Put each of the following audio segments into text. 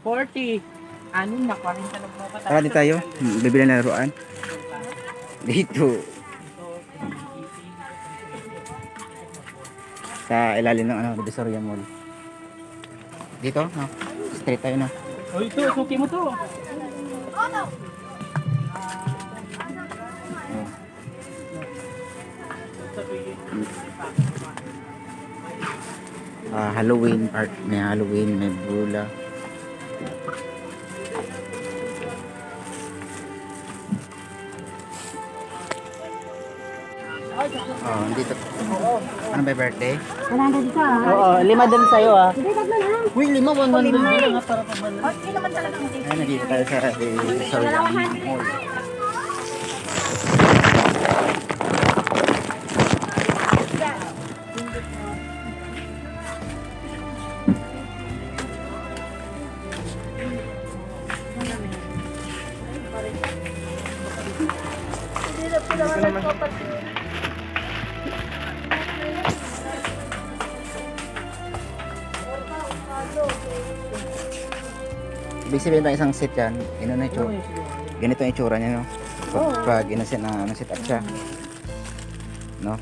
40. Anin na, 40 na po. Tara di tayo. Bibili na laruan. Dito. Sa ilalim ng Divisoria Mall. Dito, no? Straight tayo na. O ito, suki mo to. Halloween art, may Halloween, may bula. Oh, dito. Ano ba birthday? Wala na dito ah. Oo, 5 din sa'yo ah. Hindi, tatlo na. Uy, 5, 100 lang para pabalik. Hindi naman talaga ang Ay, nandito tayo sa Divisoria Mall. Ibig sabihin ba isang set yan? Ganito yung itsura niya, no? Pag inaset na set up siya. No?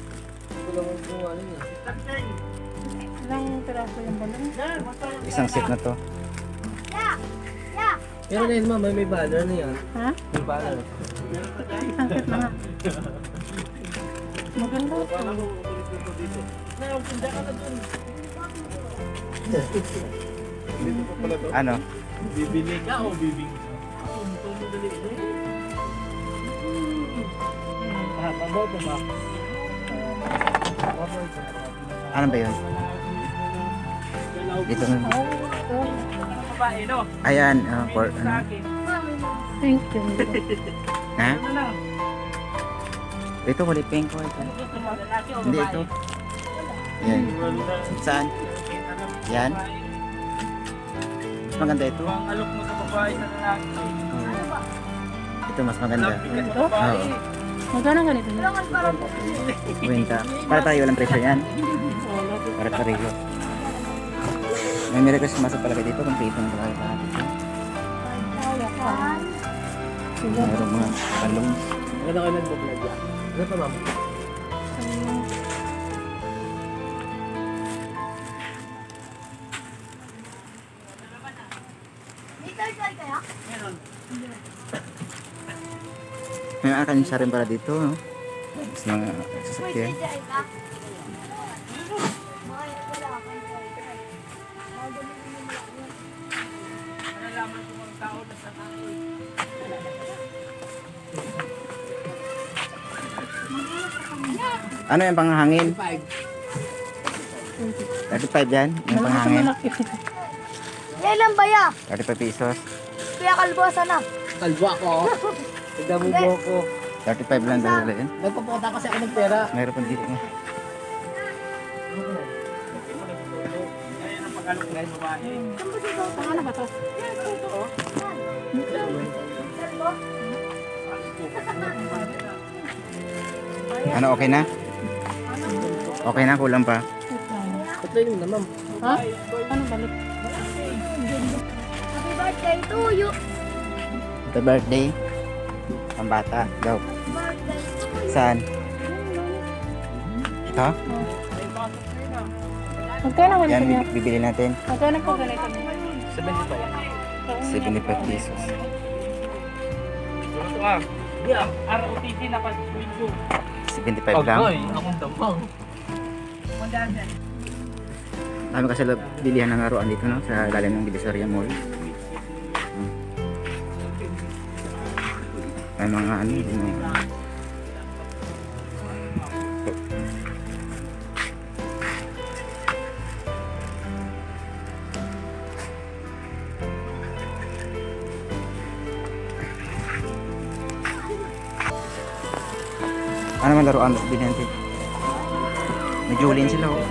Ilang piraso yung balon? Isang set na to. Pero na yun ma'am, may banner na yan. Ha? May banner. Isang set na nga. Maganda ito. Ano? Bibili ka o bibing? Ano ba yun? Dito na. Ayan, for ano? Thank you. Ha? Ito, kulay pink ko. Ito. Hindi ito. Yan. Saan? Yan. Mas maganda ito. Ang alok mo sa babae sa lalaki. Ito mas maganda. Ito? Oo. Magkano ganito? Kwenta. Para tayo walang presyo yan. Para pareho. May Merry Christmas pala kayo dito. Kompleto na pala kayo dito. Mayroong mga balloons. Maganda kayo nag-vlog yan. Ano pa ma'am? May akansya rin pala dito, no? Mas mga sasakyan. Ano yung panghangin? 35 yan? Yung panghangin? Ilan ba ya? 35 pesos? Kaya kalbuasan na. Kalbo ako. Nagdamubo ko. 35 lang dahil yun. Nagpapunta kasi ako ng pera. Meron pa dito. Ano ba to? Ano, okay na? Okay na, kulang pa. Patay mo na ma'am. Ha? Ano balik? Happy birthday to you. Happy birthday. Pambata. Daw. Saan? Ito? Magkano ganito Yan, niya? bibili natin. Magkano po ganito niya? 75 pesos. Yeah, ROTC na pa swingo. 75 lang. Akong damang. Kami kasi bilihan ng laruan dito, no? Sa ilalim ng Divisoria Mall. May mga ano, may... Ano man laruan bilhin natin? May Julin sila, oh.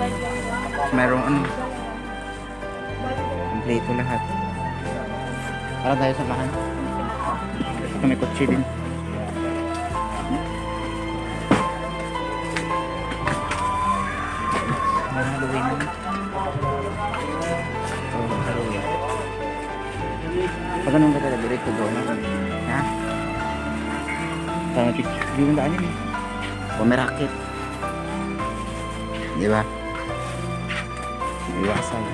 Mayroong ano, kompleto lahat. Para tayo sa bahay. Ito may kotse din. May Halloween. Oh, Halloween. Pag ganun ka talaga, direct to doon. Ha? Tama, di mo daan yun eh. O may racket. Di ba? Iwasan.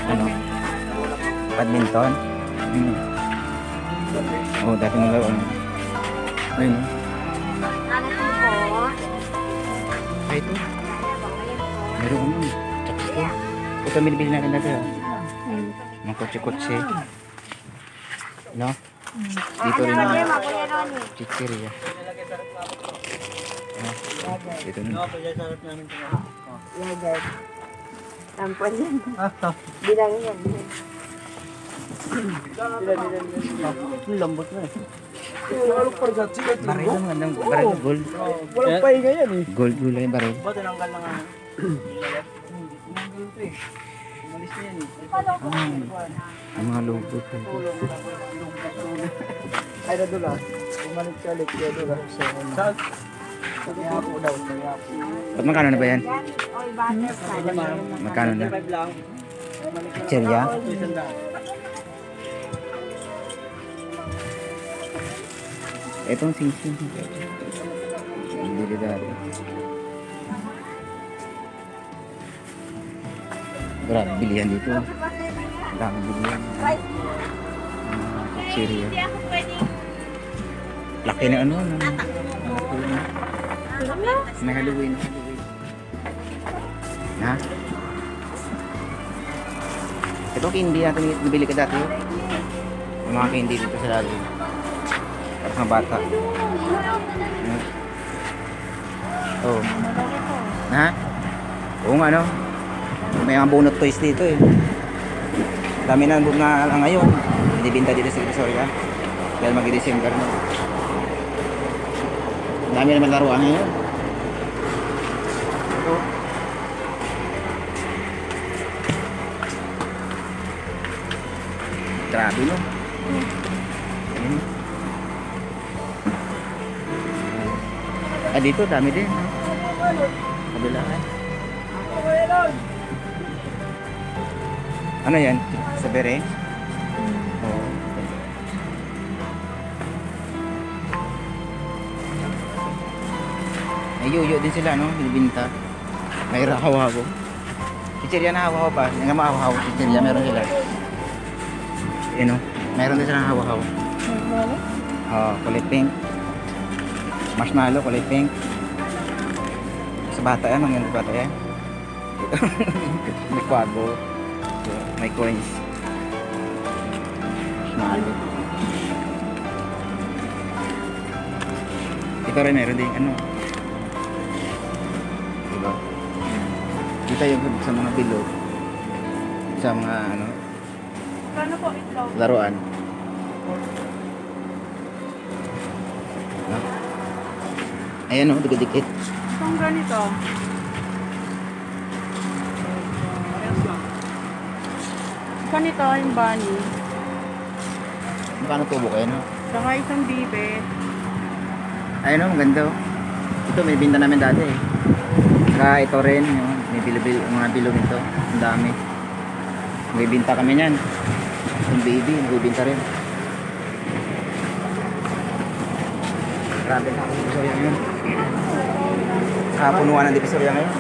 Ano? Badminton? Oo, dati mo laro. Ayun. Ano po? Ay, ito. Meron ano. Ito. Ito binibili natin dati. Oh. Mga kotse-kotse. No? Dito rin ang chicheria. Dito rin. Yogurt. Tampon yan. Bilang yan. Ang lambot na eh. Baril lang, gandang baril. Gold. Walang pahinga yan eh. Gold gulay yung baril. Ba, tinanggal na nga. Tinanggal ito eh. Umalis na yan eh. Ang mga logo. Ay, nadula. Umalik siya ulit. Nadula. Saan? Kaya po daw. Kaya po. Ba't magkano na ba yan? Oy, butterfly. Magkano na? 5 lang. Chicheria? Itong sing-sing. Bili dati. Grabe, bilihan dito. Ang dami bilihan. Chicheria. Laki na ano. May Halloween. Ha? Ito candy natin nabili ka dati. Yung mga candy dito sa lalo. Para sa mga bata. Oh. Ha? Oo nga no. May mga bunot toys dito eh. Dami na lang ngayon. Binibinta dito sa Divisoria. Dahil mag-December na. Dami naman laruan ngayon. Ito. Grabe no. Ayun. Ah, dito dami din. No? Kabilaan. Ano yan? Sa bere? Oo. May yuyo din sila, no? Binibinta. May haw-haw. Chicheria na haw-haw pa. Yung nga mahaw-haw. Chicheria, meron sila. Yun, no? Meron din silang haw-haw. Kulay pink. Marshmallow, kulay pink. Sa bata yan, mga bata yan. May kwago. May coins. Marshmallow. Ito rin meron din ano. Diba? Dito yung sa mga bilog. Sa mga ano. Ano po itlog? Laruan. No? Ayan o, dikit-dikit. Itong ganito. Ganito yung bunny. Magkano tubo kayo, no? Saka isang bibit. Ayun o, maganda o. Ito, may binta namin dati eh. Saka ito rin, yung may mga bilog nito. Ang dami. May binta kami niyan. Yung baby, may binta rin. Grabe na ako Divisoria ngayon. Punuan ng Divisoria ngayon.